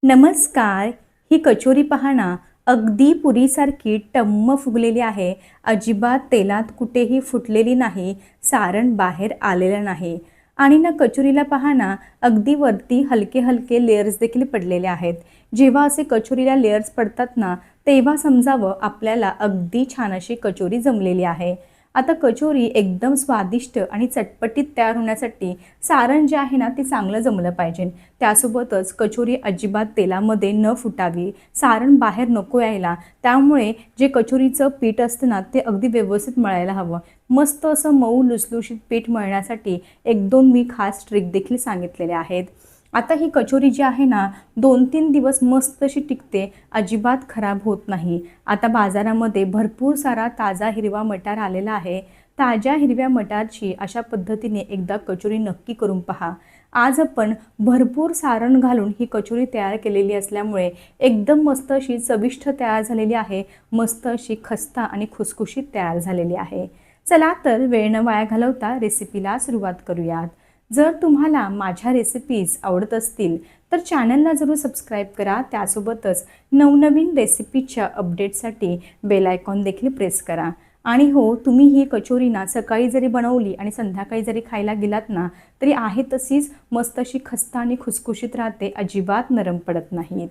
नमस्कार. ही कचोरी पहा ना, अगदी पुरीसारखी टम्म फुगलेली आहे. अजिबात तेलात कुठेही फुटलेली नाही, सारण बाहेर आलेलं नाही. आणि ना कचोरीला पहा ना, अगदी वरती हलके-हलके लेयर्स देखील पडलेले आहेत. जेव्हा असे कचोरीला लेयर्स पडतात ना, तेव्हा समजावं आपल्याला अगदी छान अशी कचोरी जमलेली आहे. आता कचोरी एकदम स्वादिष्ट आणि चटपटीत तयार होण्यासाठी सारण जे आहे ना, ते चांगलं जमलं पाहिजे. त्यासोबतच कचोरी अजिबात तेलामध्ये न फुटावी, सारण बाहेर नको यायला. त्यामुळे जे कचोरीचं पीठ असतं ना, ते अगदी व्यवस्थित मळायला हवं. मस्त असं मऊ लुसलुशीत पीठ मळण्यासाठी 1-2 मी खास ट्रिक देखील सांगितलेल्या आहेत. आता ही कचोरी जी आहे ना, 2-3 दिवस मस्त अशी टिकते, अजिबात खराब होत नाही. आता बाजारामध्ये भरपूर सारा ताजा हिरवा मटार आलेला आहे. ताज्या हिरव्या मटारची अशा पद्धतीने एकदा कचोरी नक्की करून पहा. आज आपण भरपूर सारण घालून ही कचोरी तयार केलेली असल्यामुळे एकदम मस्त अशी चविष्ट तयार झालेली आहे. मस्त अशी खस्ता आणि खुसखुशीत तयार झालेली आहे. चला तर वेळ न वाया घालवता रेसिपीला सुरुवात करूयात. जर तुम्हाला माझ्या रेसिपीज आवडत असतील तर चॅनलला जरूर सबस्क्राईब करा. त्यासोबतच नवनवीन रेसिपीच्या अपडेटसाठी बेल आयकॉन देखील प्रेस करा. आणि हो, तुम्ही ही कचोरी ना सकाळी जरी बनवली आणि संध्याकाळी जरी खायला गेलात ना, तरी आहे तशीच मस्त अशी खस्ता आणि खुसखुशीत राहते, अजिबात नरम पडत नाहीत.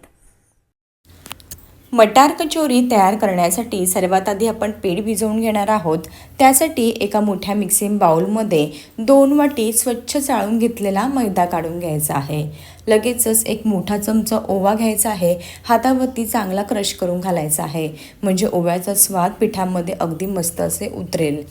मटार कचोरी तयार करण्यासाठी सर्वात आधी आपण पीठ भिजवून घेणार आहोत. त्यासाठी एका मोठ्या मिक्सिंग बाउलमध्ये 2 वाटी स्वच्छ चाळून घेतलेला मैदा काढून घ्यायचा आहे. लगेचच एक मोठा चमचा ओवा घ्यायचा आहे. हातावरती चांगला क्रश करून घालायचा आहे, म्हणजे ओव्याचा स्वाद पिठामध्ये अगदी मस्त असे उतरेल.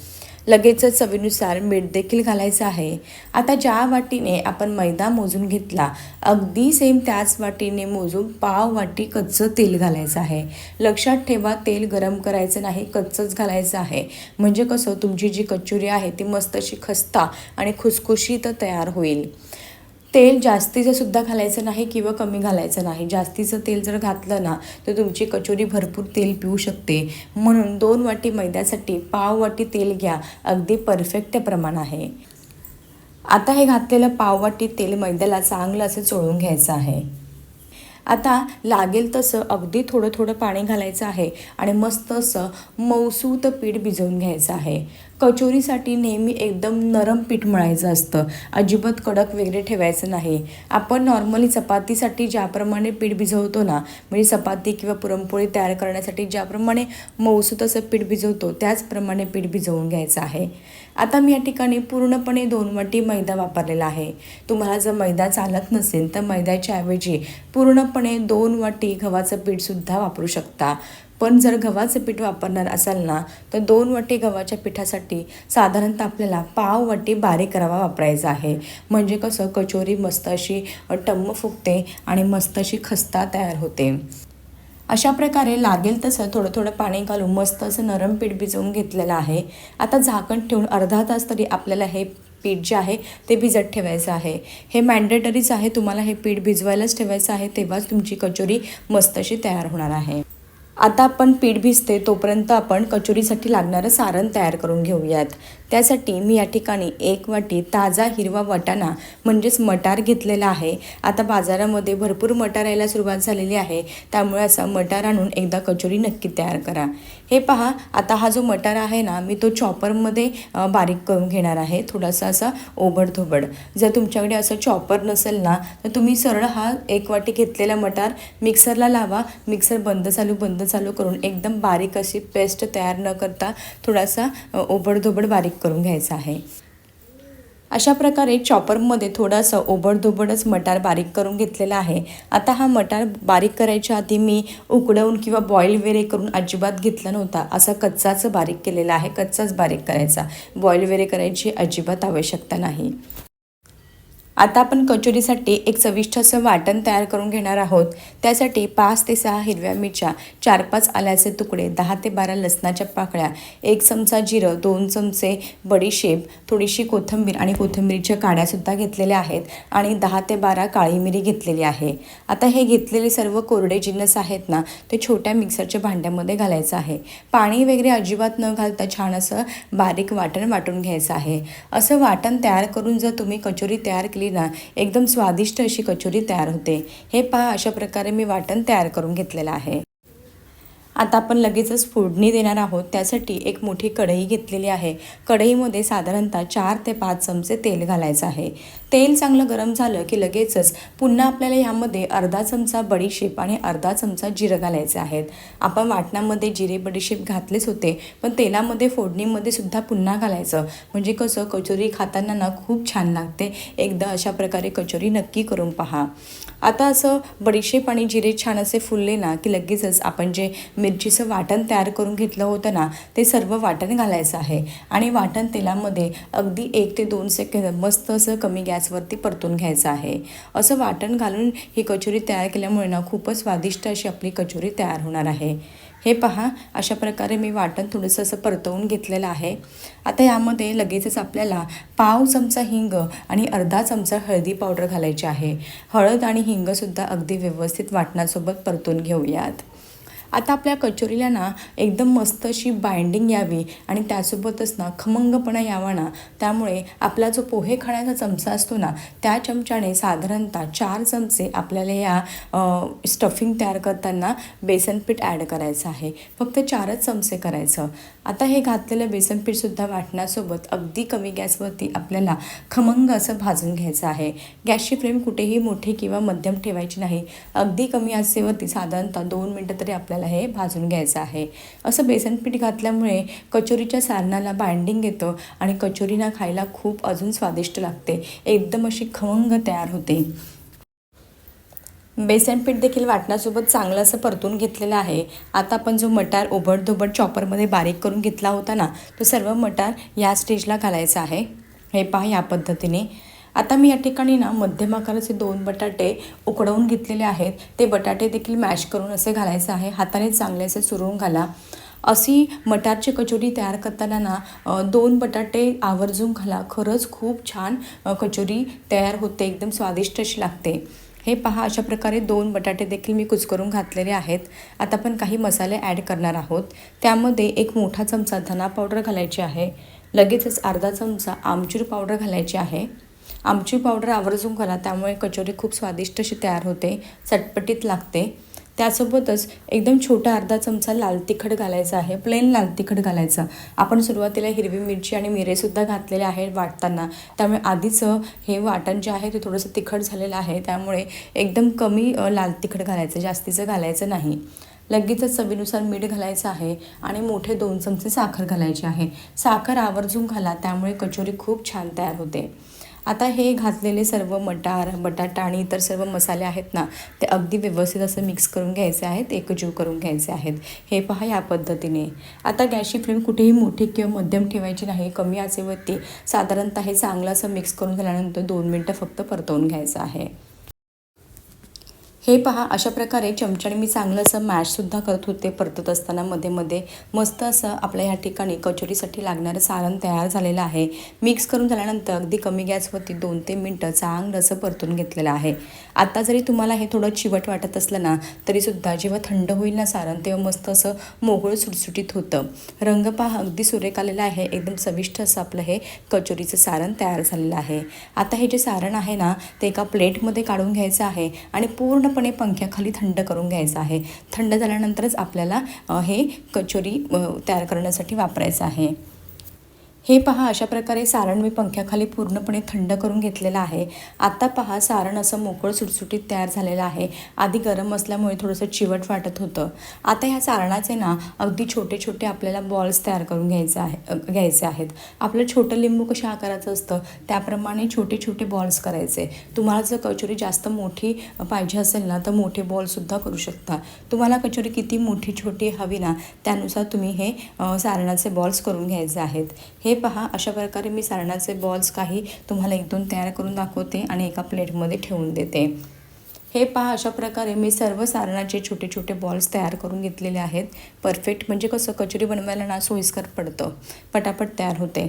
लगेचच चवीनुसार मीठ देखील घालायचं आहे. आता ज्या वाटीने आपण मैदा मोजून घेतला, अगदी सेम त्याच वाटीने मोजून पाव वाटी कच्चं तेल घालायचं आहे. लक्षात ठेवा, तेल गरम करायचं नाही, कच्चंच घालायचं आहे. म्हणजे कसं तुमची जी कचोरी आहे ती मस्त अशी खस्ता आणि खुसखुशीत तयार होईल. तेल जास्तीचं सुद्धा घालायचं नाही किंवा कमी घालायचं नाही. जास्तीचं तेल जर घातलं ना, तर तुमची कचोरी भरपूर तेल पिऊ शकते. म्हणून 2 वाटी मैद्यासाठी पाव वाटी तेल घ्या, अगदी परफेक्ट प्रमाण आहे. आता हे घातलेलं पाव वाटी तेल मैद्याला चांगलं असं चोळून घ्यायचं आहे. आता लागेल तसं अगदी थोडं थोडं पाणी घालायचं आहे आणि मस्त असं मऊसूत पीठ भिजवून घ्यायचं आहे. कचोरीसाठी नेहमी एकदम नरम पीठ मळायचं असतं, अजिबात कडक वगैरे ठेवायचं नाही. आपण नॉर्मली चपातीसाठी ज्याप्रमाणे पीठ भिजवतो ना, म्हणजे चपाती किंवा पुरणपोळी तयार करण्यासाठी ज्याप्रमाणे मऊसूत असं पीठ भिजवतो, त्याचप्रमाणे पीठ भिजवून घ्यायचं आहे. आता मी या ठिकाणी पूर्णपणे 2 वाटी मैदा वापरलेला आहे. तुम्हाला जर मैदा चालत नसेल तर मैद्याच्या ऐवजी पूर्णपणे 2 वाटी गव्हाचं पीठसुद्धा वापरू शकता. पण जर गव्हाचं पीठ वापरणार असाल ना, तर 2 वाटी गव्हाच्या पिठासाठी साधारणतः आपल्याला पाव वाटी बारीक रवा वापरायचा आहे. म्हणजे कसं कचोरी मस्त अशी टम्म फुगते आणि मस्त अशी खस्ता तयार होते. अशा प्रकारे लागेल तसं थोडं थोडं पाणी घालून मस्त असं नरम पीठ भिजवून घेतलेलं आहे. आता झाकण ठेवून अर्धा तास तरी आपल्याला हे पीठ जे आहे ते भिजत ठेवायचं आहे. हे मॅन्डेटरीच आहे, तुम्हाला हे पीठ भिजवायलाच ठेवायचं आहे, तेव्हाच तुमची कचोरी मस्त अशी तयार होणार आहे. आता आपण पीठ भिजते तोपर्यंत आपण कचोरीसाठी लागणारं सारण तयार करून घेऊयात. त्यासाठी मी या ठिकाणी 1 वाटी ताजा हिरवा वाटाणा म्हणजेच मटार घेतलेला आहे. आता बाजारामध्ये भरपूर मटार यायला सुरुवात झालेली आहे, त्यामुळे असं मटार आणून एकदा कचोरी नक्की तयार करा. हे पहा, आता हा जो मटार आहे ना, मी तो चॉपरमध्ये बारीक करून घेणार आहे, थोडासा असा ओबडधोबड. जर तुमच्याकडे असं चॉपर नसेल ना, तर तुम्ही सरळ हा 1 वाटी घेतलेला मटार मिक्सरला लावा. मिक्सर बंद चालू करून एकदम बारीक अशी पेस्ट तयार न करता थोडासा ओबडधोबड बारीक करून घ्यायचा आहे. अशा प्रकारे चॉपरमध्ये थोडंसं ओबडधोबडच मटार बारीक करून घेतलेला आहे. आता हा मटार बारीक करायच्या आधी मी उकडवून किंवा बॉईल वगैरे करून अजिबात घेतला नव्हता. असा कच्चाच बारीक केलेला आहे, कच्चाच बारीक करायचा, बॉईल वगैरे करायची अजिबात आवश्यकता नाही. आता आपण कचोरीसाठी एक चविष्ट असं वाटण तयार करून घेणार आहोत. त्यासाठी 5 ते 6 हिरव्या मिरच्या, 4-5 आल्याचे तुकडे, 10 ते 12 लसणाच्या पाकळ्या, 1 चमचा जिरं, 2 चमचे बडीशेप, थोडीशी कोथिंबीर आणि कोथिंबीरच्या काड्यासुद्धा घेतलेल्या आहेत आणि 10 ते 12 काळी मिरी घेतलेली आहे. आता हे घेतलेले सर्व कोरडे जिन्नस आहेत ना, ते छोट्या मिक्सरच्या भांड्यामध्ये घालायचं आहे. पाणी वगैरे अजिबात न घालता छान असं बारीक वाटण वाटून घ्यायचं आहे. असं वाटण तयार करून जर तुम्ही कचोरी तयार केली टाकली ना एकदम स्वादिष्ट अशी कचोरी तयार होते। हे पहा, अशा प्रकारे मी वाटण तयार करून घेतलेलं आहे। आता आपण लगेचच फोडणी देणार आहोत। त्यासाठी एक मोठी कढई घेतलेली आहे। कढईमध्ये साधारणतः 4 ते 5 चमचे तेल घालायचं आहे। तेल चांगलं गरम झालं की लगेचच पुन्हा आपल्याला यामध्ये अर्धा चमचा बडीशेप आणि अर्धा चमचा जिरं घालायचे आहेत। आपण वाटणामध्ये जिरे बडीशेप घातलेच होते, पण तेलामध्ये फोडणीमध्ये सुद्धा पुन्हा घालायचं, म्हणजे कसं कचोरी खाताना ना खूप छान लागते। एकदा अशा प्रकारे कचोरी नक्की करून पहा। आता असं बडीशेप आणि जिरे छान असे फुलले ना की लगेचच आपण जे मिरचीचं वाटण तयार करून घेतलं होतं ना, ते सर्व वाटण घालायचं आहे आणि वाटण तेलामध्ये अगदी 1 ते 2 सेकंद मस्त असं कमी गॅसवरती परतून घ्यायचं आहे। असं वाटण घालून ही कचोरी तयार केल्यामुळे ना खूपच स्वादिष्ट अशी आपली कचोरी तयार होणार आहे। हे पहा, अशा प्रकारे मी वाटण थोडंसं असं परतवून घेतलेलं आहे। आता यामध्ये लगेचच आपल्याला पाव चमचा हिंग आणि अर्धा चमचा हळदी पावडर घालायची आहे। हळद आणि हिंगसुद्धा अगदी व्यवस्थित वाटणासोबत परतून घेऊयात। आता आपल्या कचोरीला ना एकदम मस्त अशी बाइंडिंग यावी आणि त्यासोबतच ना खमंगपणा यावा ना, त्यामुळे आपला जो पोहे खाण्याचा चमचा असतो ना, त्या चमच्याने साधारणतः 4 चमचे आपल्याला या स्टफिंग तयार करताना बेसन पीठ ॲड करायचं आहे। फक्त 4च चमचे करायचं। आता हे घातलेलं बेसन पीठसुद्धा वाटण्यासोबत अगदी कमी गॅसवरती आपल्याला खमंग असं भाजून घ्यायचं आहे। गॅसची फ्लेम कुठेही मोठी किंवा मध्यम ठेवायची नाही, अगदी कमी आचेवरती साधारणतः 2 मिनटं तरी आपल्याला हे भाजून घ्यायचं आहे। असं बेसन पीठ घातल्यामुळे कचोरीच्या सारणाला बाइंडिंग येतं आणि कचोरीना खायला खूप अजून स्वादिष्ट लागते, एकदम अशी खमंग तयार होते। बेसन पीठ देखील वाटणासोबत चांगलं असं परतून घेतलेलं आहे। आता आपण जो मटार ओबडधोबड चॉपरमध्ये बारीक करून घेतला होता ना, तो सर्व मटार या स्टेजला घालायचा आहे। हे पहा, या पद्धतीने। आता मी या ठिकाणी ना मध्यम आकाराचे 2 बटाटे उकडवून घेतलेले आहेत। ते बटाटे देखील मॅश करून असे घालायचं आहे। हाताने चांगले असे चुरून घाला। अशी मटारची कचोरी तयार करताना ना 2 बटाटे आवर्जून घाला, खरंच खूप छान कचोरी तयार होते, एकदम स्वादिष्ट अशी लागते। हे पहा, अशा प्रकारे 2 बटाटे देखील मी कुस्करून घातलेले आहेत। आता आपण काही मसाले ॲड करणार आहोत। त्यामध्ये 1 मोठा चमचा धना पावडर घालायची आहे। लगेचच अर्धा चमचा आमचूर पावडर घालायची आहे। आमचूर पावडर आवर्जून घाला, त्यामुळे कचोरी खूप स्वादिष्ट अशी तयार होते, चटपटीत लागते। त्यासोबतच एकदम छोटा अर्धा चमचा लाल तिखट घालायचा आहे, प्लेन लाल तिखट घालायचं। आपण सुरुवातीला हिरवी मिरची आणि मिरेसुद्धा घातलेले आहेत वाटताना, त्यामुळे आधीच हे वाटण जे आहे ते थोडंसं तिखट झालेलं आहे, त्यामुळे एकदम कमी लाल तिखट घालायचं, जास्तीचं घालायचं नाही। लगेचच चवीनुसार मीठ घालायचं आहे आणि मोठे 2 चमचे साखर घालायची आहे। साखर आवर्जून घाला, त्यामुळे कचोरी खूप छान तयार होते। आता हे घातलेले सर्व मटार, बटाटा आणि इतर सर्व मसाले आहेत ना, ते अगदी व्यवस्थित असं मिक्स करून घ्यायचे आहेत, एकजीव करून घ्यायचे आहेत। हे पहा, या पद्धतीने। आता गॅसची फ्लेम कुठेही मोठी किंवा मध्यम ठेवायची नाही, कमी आचेवरती साधारणतः हे चांगलं असं मिक्स करून झाल्यानंतर 2 मिनटं फक्त परतवून घ्यायचं आहे। हे पहा, अशा प्रकारे चमच्याने मी चांगलं असं मॅशसुद्धा करत होते। परतत असताना मध्ये मध्ये मस्त असं आपल्या ह्या ठिकाणी कचोरीसाठी लागणारं सारण तयार झालेलं आहे। मिक्स करून झाल्यानंतर अगदी कमी गॅसवरती 2 ते 3 मिनटं चांगलं असं परतून घेतलेलं आहे। आता जरी तुम्हाला हे थोडं चिवट वाटत असलं ना, तरीसुद्धा जेव्हा थंड होईल ना सारण, तेव्हा मस्त असं मोकळं सुटसुटीत होतं। रंग पहा, अगदी सुरेख आलेला आहे, एकदम चविष्ट असं आपलं हे कचोरीचं सारण तयार झालेलं आहे। आता हे जे सारण आहे ना, ते एका प्लेटमध्ये काढून घ्यायचं आहे आणि पूर्णपणे पंख्याखाली थंड करून घ्यायचं आहे। थंड झाल्यानंतरच आपल्याला हे कचोरी तयार करण्यासाठी वापरायचं आहे। हे पहा, अशा प्रकारे सारण मी पंख्याखाली पूर्णपणे थंड करून घेतलेलं आहे। आता पहा, सारण असं मोकळं सुटसुटीत तयार झालेलं आहे। आधी गरम असल्यामुळे थोडंसं चिवट वाटत होतं। आता ह्या सारणाचे ना अगदी छोटे छोटे आपल्याला बॉल्स तयार करून घ्यायचे आहेत। आपलं छोटं लिंबू कशा आकाराचं असतं त्याप्रमाणे छोटे छोटे बॉल्स करायचे। तुम्हाला जर कचोरी जास्त मोठी पाहिजे असेल ना, तर मोठे बॉलसुद्धा करू शकता। तुम्हाला कचोरी किती मोठी छोटी हवी ना, त्यानुसार तुम्ही हे सारणाचे बॉल्स करून घ्यायचे आहेत। हे पहा, अशा प्रकारे मी सारणाचे बॉल्स काही तुम्हाला 1-2 तयार करून दाखवते आणि एका प्लेटमध्ये ठेवून देते। हे पहा, अशा प्रकारे मी सर्व सारणाचे छोटे छोटे बॉल्स तयार करून घेतलेले आहेत। परफेक्ट, म्हणजे कसं कचोरी बनवायला ना सोयीस्कर पडतं, पटापट तयार होते।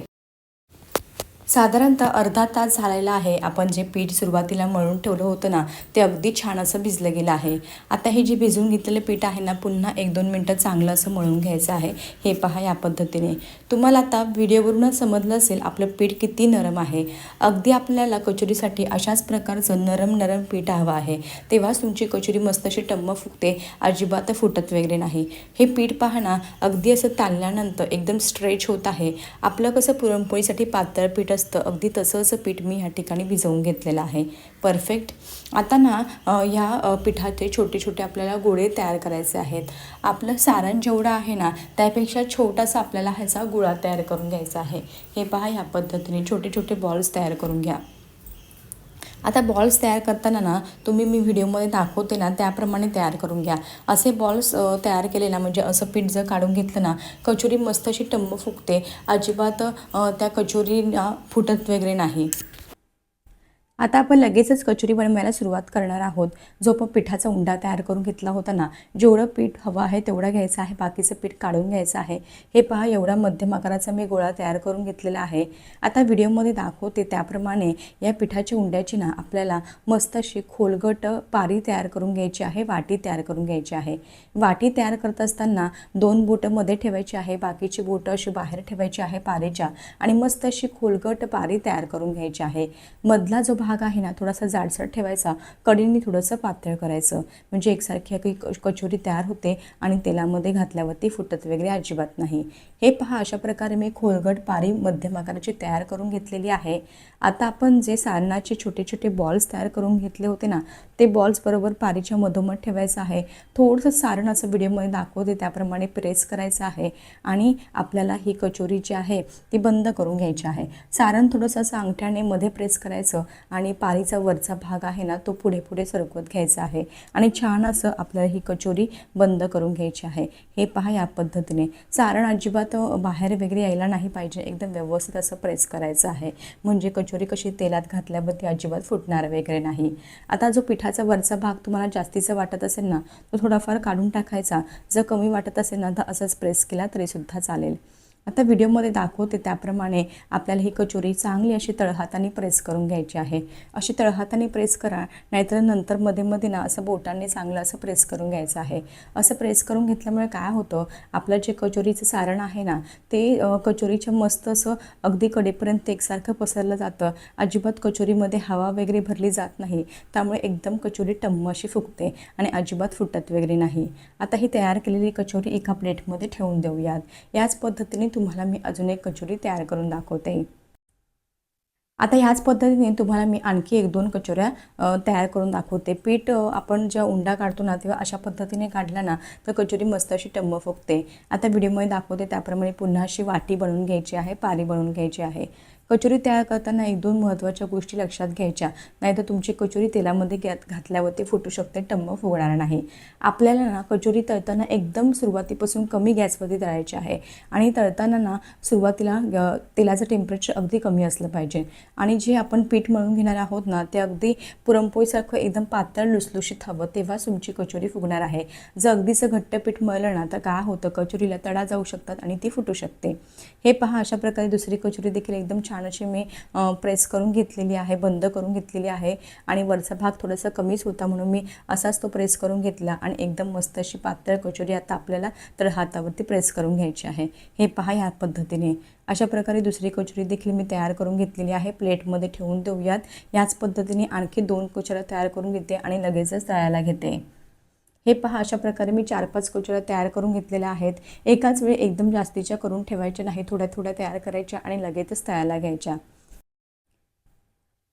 साधारणतः अर्धा तास झालेला आहे. आपण जे पीठ सुरुवातीला मळून ठेवलं होतं ना, ते अगदी छान असं भिजलं गेलं आहे. आता हे जे भिजवून घेतलेलं पीठ आहे ना, पुन्हा 1-2 मिनटं चांगलं असं मळून घ्यायचं आहे. हे पहा या पद्धतीने. तुम्हाला आता व्हिडिओवरूनच समजलं असेल आपलं पीठ किती नरम आहे. अगदी आपल्याला कचोरीसाठी अशाच प्रकारचं नरम पीठ हवं आहे. तेव्हाच तुमची कचोरी मस्त अशी टम्म फुगते, अजिबात फुटत वगैरे नाही. हे पीठ पहा ना, अगदी असं ताणल्यानंतर एकदम स्ट्रेच होत आहे. आपलं कसं पुरणपोळीसाठी पातळ पीठ असतं, अगदी तसंच पीठ मी ह्या ठिकाणी भिजवून घेतलेलं आहे. परफेक्ट. आता ना ह्या पिठाचे छोटे छोटे आपल्याला गोळे तयार करायचे आहेत. आपलं सारण जेवढं आहे ना, त्यापेक्षा छोटासा आपल्याला ह्याचा गोळा तयार करून घ्यायचा आहे. हे पहा या पद्धतीने छोटे छोटे बॉल्स तयार करून घ्या. आता बॉल्स तयार करताना ना, तुम्ही मी व्हिडिओमध्ये दाखवते ना त्याप्रमाणे तयार करून घ्या. असे बॉल्स तयार केले ना, म्हणजे असं पीठ जर काढून घेतलं ना, कचोरी मस्त अशी टम्म फुगते, अजिबात त्या कचोरीला फुटत वगैरे नाही. आता आपण लगेचच कचोरी बनवायला सुरुवात करणार आहोत. जो आपण पिठाचा उंडा तयार करून घेतला होता ना, जेवढं पीठ हवं आहे तेवढं घ्यायचं आहे, बाकीचं पीठ काढून घ्यायचं आहे. हे पहा एवढा मध्यम आकाराचा मी गोळा तयार करून घेतलेला आहे. आता व्हिडिओमध्ये दाखवते त्याप्रमाणे या पिठाच्या उंड्याची ना आपल्याला मस्त अशी खोलगट पारी तयार करून घ्यायची आहे, वाटी तयार करून घ्यायची आहे. वाटी तयार करत असताना 2 बोटं मध्ये ठेवायची आहे, बाकीची बोटं अशी बाहेर ठेवायची आहे पारीच्या, आणि मस्त अशी खोलगट पारी तयार करून घ्यायची आहे. मधला जो भाग आहे ना, थोडासा जाडसर ठेवायचा, कडेने थोडंसं पातळ करायचं, म्हणजे एकसारखी कचोरी तयार होते आणि तेलामध्ये घातल्यावरती फुटत वगैरे अजिबात नाही. हे पहा अशा प्रकारे मी खोलगट पारी मध्यम आकाराची तयार करून घेतलेली आहे. आता आपण जे सारणाचे छोटे छोटे बॉल्स तयार करून घेतले होते ना, ते बॉल्स बरोबर पारीच्या मधोमध ठेवायचं आहे. थोडंसं सारण असं व्हिडिओमध्ये दाखवते त्याप्रमाणे प्रेस करायचं आहे आणि आपल्याला ही कचोरी जी आहे ती बंद करून घ्यायची आहे. सारण थोडंसं असं अंगठ्याने मध्ये प्रेस करायचं आणि पारीचा वरचा भाग आहे ना, तो पुढे पुढे सरकवत घ्यायचा आहे आणि छान असं आपल्याला ही कचोरी बंद करून घ्यायची आहे. हे पहा या पद्धतीने. सारण अजिबात बाहेर वगैरे यायला नाही पाहिजे, एकदम व्यवस्थित असं प्रेस करायचं आहे, म्हणजे कचोरी कशी तेलात घातल्यावर ती अजिबात फुटणार वगैरे नाही. आता जो पिठाचा वरचा भाग तुम्हाला जास्तीचा वाटत असेल ना, तो थोडाफार काढून टाकायचा. जर कमी वाटत असेल ना, तर असंच प्रेस केला तरीसुद्धा चालेल. आता व्हिडिओमध्ये दाखवते त्याप्रमाणे आपल्याला ही कचोरी चांगली अशी तळहाताने प्रेस करून घ्यायची आहे. अशी तळहाताने प्रेस करा, नाहीतर नंतर मध्ये मध्ये ना असं बोटांनी चांगलं असं प्रेस करून घ्यायचं आहे. असं प्रेस करून घेतल्यामुळे काय होतं, आपलं जे कचोरीचं सारण आहे ना, ते कचोरीच्या मस्त असं अगदी कडेपर्यंत एकसारखं पसरलं जातं. अजिबात कचोरीमध्ये हवा वगैरे भरली जात नाही, त्यामुळे एकदम कचोरी टम्म अशी फुगते आणि अजिबात फुटत वगैरे नाही. आता ही तयार केलेली कचोरी एका प्लेटमध्ये ठेवून देऊयात. याच पद्धतीने तुम्हाला मी अजून एक कचोरी तयार करून दाखवते. आता ह्याच पद्धतीने तुम्हाला मी आणखी 1-2 कचोऱ्या तयार करून दाखवते. पीठ आपण जेव्हा उंडा काढतो ना, तेव्हा अशा पद्धतीने काढला ना, तर कचोरी मस्त अशी टम्म फुगते. आता व्हिडिओमध्ये दाखवते त्याप्रमाणे पुन्हा अशी वाटी बनवून घ्यायची आहे, पारी बनवून घ्यायची आहे. कचोरी तयार करताना 1-2 महत्त्वाच्या गोष्टी लक्षात घ्यायच्या, नाहीतर तुमची कचोरी तेलामध्ये घातल्यावरती फुटू शकते, टम्म फुगणार नाही. आपल्याला ना कचोरी तळताना एकदम सुरुवातीपासून कमी गॅसवरती तळायची आहे आणि तळताना ना सुरुवातीला तेलाचं टेम्परेचर अगदी कमी असलं पाहिजे. आणि जे आपण पीठ मळून घेणार आहोत ना, ते अगदी पुरणपोळीसारखं एकदम पातळ लुसलुशीत हवं, तेव्हाच तुमची कचोरी फुगणार आहे. जर अगदीच घट्ट पीठ मळलं ना, तर काय होतं, कचोरीला तडा जाऊ शकतात आणि ती फुटू शकते. हे पहा अशा प्रकारे दुसरी कचोरी देखील एकदम छान अशी मी प्रेस करून घेतलेली आहे, बंद करून घेतलेली आहे आणि वरचा भाग थोडासा कमीच होता म्हणून मी असाच तो प्रेस करून घेतला आणि एकदम मस्त अशी पातळ कचोरी आता आपल्याला तळहातावरती प्रेस करून घ्यायची आहे. हे पहा या पद्धतीने. अशा प्रकारे दुसरी कचोरी देखील मी तयार करून घेतलेली आहे. प्लेटमध्ये ठेवून देऊयात. याच पद्धतीने आणखी 2 कचोऱ्या तयार करून घेते आणि लगेचच तळायला घेते. हे पहा अशा प्रकारे मी 4-5 कचोऱ्या तयार करून घेतलेल्या आहेत. एकाच वेळी एकदम जास्तीच्या करून ठेवायच्या नाही, थोड्या थोड्या तयार करायच्या आणि लगेचच तळायला घ्यायच्या.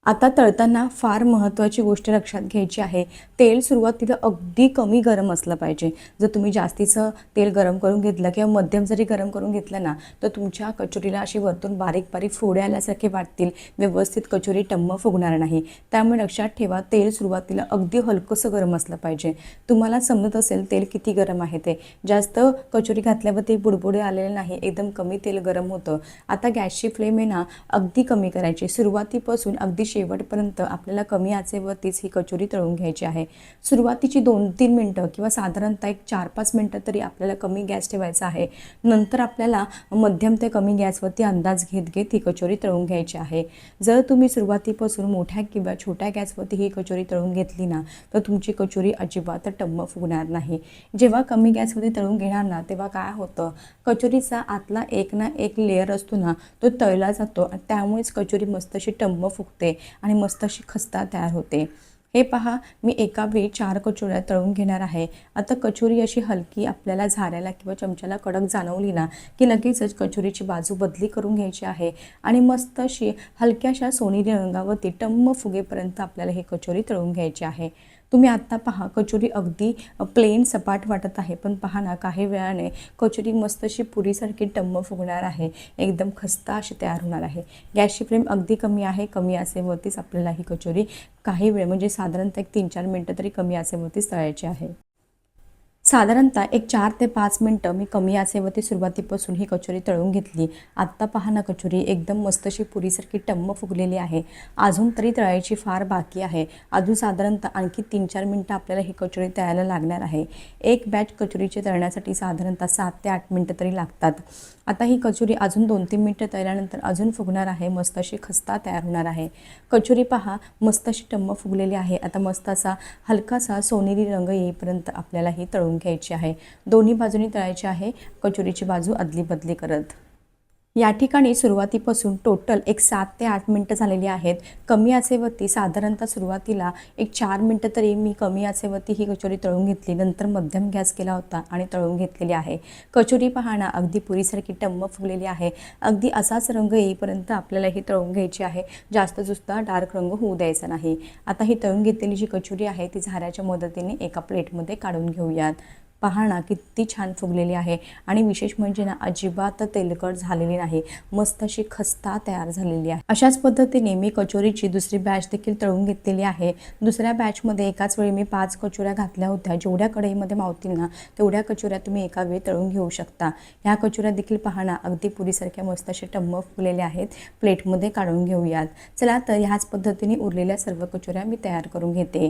आता तळताना फार महत्त्वाची गोष्ट लक्षात घ्यायची आहे, तेल सुरुवातीला अगदी कमी गरम असलं पाहिजे. जर तुम्ही जास्तीचं तेल गरम करून घेतलं किंवा मध्यम जरी गरम करून घेतलं ना, तर तुमच्या कचोरीला अशी वरतून बारीक बारीक फोडे आल्यासारखे वाटतील, व्यवस्थित कचोरी टम्म फुगणार नाही. त्यामुळे लक्षात ठेवा, तेल सुरुवातीला अगदी हलकंसं गरम असलं पाहिजे. तुम्हाला समजत असेल तेल किती गरम आहे ते. जास्त कचोरी घातल्यावर ते बुडबुडे आलेले नाही, एकदम कमी तेल गरम होतं. आता गॅसची फ्लेम आहे ना अगदी कमी करायची. सुरुवातीपासून अगदी शेवटपर्यंत आपल्याला कमी आचेवरतीच ही कचोरी तळून घ्यायची आहे. सुरुवातीची 2-3 मिनटं किंवा साधारणतः एक 4-5 मिनटं तरी आपल्याला कमी गॅस ठेवायचा आहे. नंतर आपल्याला मध्यम ते कमी गॅसवरती अंदाज घेत ही कचोरी तळून घ्यायची आहे. जर तुम्ही सुरुवातीपासून मोठ्या किंवा छोट्या गॅसवरती ही कचोरी तळून घेतली ना, तर तुमची कचोरी अजिबात टम्म फुगणार नाही. जेव्हा कमी गॅसवरती तळून घेणार ना, तेव्हा काय होतं, कचोरीचा आतला एक ना एक लेयर असतो ना, तो तळला जातो. त्यामुळेच कचोरी मस्त अशी टम्म फुगते आणि मस्त अशी खस्ता तयार होते. हे पहा, मी एका वेळी 4 कचोऱ्या तळून घेणार आहे. आता कचोरी अशी हलकी आपल्याला झाऱ्याला किंवा चमच्याला कडक जाणवली ना, की लगेचच कचोरीची बाजू बदली करून घ्यायची आहे आणि मस्त अशी हलक्याशा सोनेरी रंगावरती टम्म फुगेपर्यंत आपल्याला ही कचोरी तळून घ्यायची आहे. तुम्ही आत्ता पहा, कचोरी अगदी प्लेन सपाट वाटत आहे, पण पहा ना, काही वेळाने कचोरी मस्त अशी पुरीसारखी टम्म फुगणार आहे. एकदम खस्ता अशी तयार होणार आहे. गॅसची फ्लेम अगदी कमी आहे. कमी आचेवरतीच आपल्याला ही कचोरी काही वेळ म्हणजे साधारणतः एक 3-4 मिनटं तरी कमी आचेवरतीच तळायची आहे. साधारणतः एक 4 ते 5 मिनटं मी कमी आचेवरती सुरुवातीपासून ही कचोरी तळून घेतली. आत्ता पहा ना, कचोरी एकदम मस्त अशी पुरीसारखी टम्म फुगलेली आहे. अजून तरी तळायची फार बाकी आहे. अजून साधारणतः आणखी 3-4 मिनटं आपल्याला ही कचोरी तळायला लागणार आहे. एक बॅच कचोरीचे तळण्यासाठी साधारणतः 7 ते 8 मिनटं तरी लागतात. आता ही कचोरी अजून 2-3 मिनटं तळल्यानंतर अजून फुगणार आहे. मस्त अशी खस्ता तयार होणार आहे. कचोरी पहा, मस्त अशी टम्म फुगलेली आहे. आता मस्त असा हलकासा सोनेरी रंग येईपर्यंत आपल्याला ही तळून घ्यायची आहे. दोन्ही बाजूनी तळायची आहे, कचोरीची बाजू अदली बदली करत. या ठिकाणी सुरुवातीपासून टोटल एक 7 ते 8 मिनटं झालेली आहेत. कमी आचेवरती साधारणतः सुरुवातीला एक 4 मिनटं तरी मी कमी आचेवरती ही कचोरी तळून घेतली. नंतर मध्यम गॅस केला होता आणि तळून घेतलेली आहे. कचोरी पाहणं अगदी पुरीसारखी टम्म फुगलेली आहे. अगदी असाच रंग येईपर्यंत आपल्याला ही तळून घ्यायची आहे. जास्त जुस्ता डार्क रंग होऊ द्यायचा नाही. आता ही तळून घेतलेली जी कचोरी आहे ती झाऱ्याच्या मदतीने एका प्लेटमध्ये काढून घेऊयात. पहा ना, किती छान फुगलेली आहे आणि विशेष म्हणजे ना, अजिबात तेलकट झालेली नाही. मस्त अशी खस्ता तयार झालेली आहे. अशाच पद्धतीने मी कचोरीची दुसरी बॅच देखील तळून घेतलेली आहे. दुसऱ्या बॅचमध्ये एकाच वेळी मी 5 कचोऱ्या घातल्या होत्या. जेवढ्या कढईमध्ये मावतील ना, तेवढ्या कचोऱ्या तुम्ही एका वेळी तळून घेऊ शकता. ह्या कचोऱ्या देखील पहा ना, अगदी पुरीसारख्या मस्त असे टम्म फुगलेल्या आहेत. प्लेटमध्ये काढून घेऊयात. चला तर ह्याच पद्धतीने उरलेल्या सर्व कचोऱ्या मी तयार करून घेते.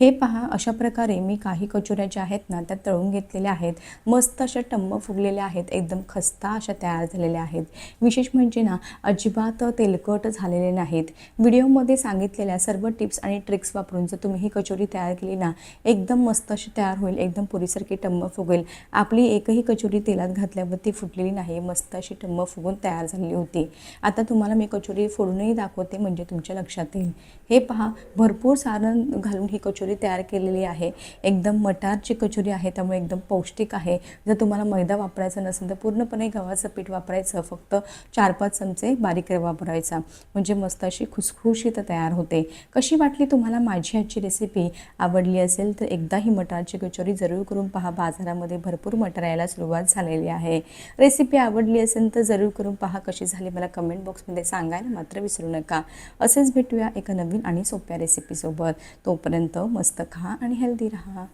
हे पहा, अशा प्रकारे मी काही कचोऱ्या ज्या आहेत ना, त्या तळून घेतलेल्या आहेत. मस्त अशा टम्म फुगलेल्या आहेत. एकदम खस्ता अशा तयार झालेल्या आहेत. विशेष म्हणजे ना, अजिबात तेलकट झालेले नाहीत. व्हिडिओमध्ये सांगितलेल्या सर्व टिप्स आणि ट्रिक्स वापरून जर तुम्ही ही कचोरी तयार केली ना, एकदम मस्त अशी तयार होईल. एकदम पुरीसारखी टम्म फुगेल. आपली एकही कचोरी तेलात घातल्यावरती फुटलेली नाही. मस्त अशी टम्म फुगून तयार झालेली होती. आता तुम्हाला मी कचोरी फोडूनही दाखवते म्हणजे तुमच्या लक्षात येईल. हे पहा, भरपूर सारण घालून ही कचोरी तयार केलेली आहे. एकदम मटारची कचोरी आहे, त्यामुळे एकदम पौष्टिक आहे. जर तुम्हाला मैदा वापरायचा नसेल तर पूर्णपणे गव्हाचं पीठ वापरायचं. फक्त 4-5 चमचे बारीक रवा वापरायचा, म्हणजे मस्त अशी खुसखुशीत तयार होते. कशी वाटली तुम्हाला माझी आजची रेसिपी? आवडली असेल तर एकदा ही मटारची कचोरी जरूर करून पहा. बाजारामध्ये भरपूर मटार यायला सुरुवात झालेली आहे. रेसिपी आवडली असेल तर जरूर करून पहा. कशी झाली मला कमेंट बॉक्समध्ये सांगायला मात्र विसरू नका. असेच भेटूया एका नवीन आणि सोप्या रेसिपीसोबत. तोपर्यंत मस्त खा आणि हेल्दी राहा.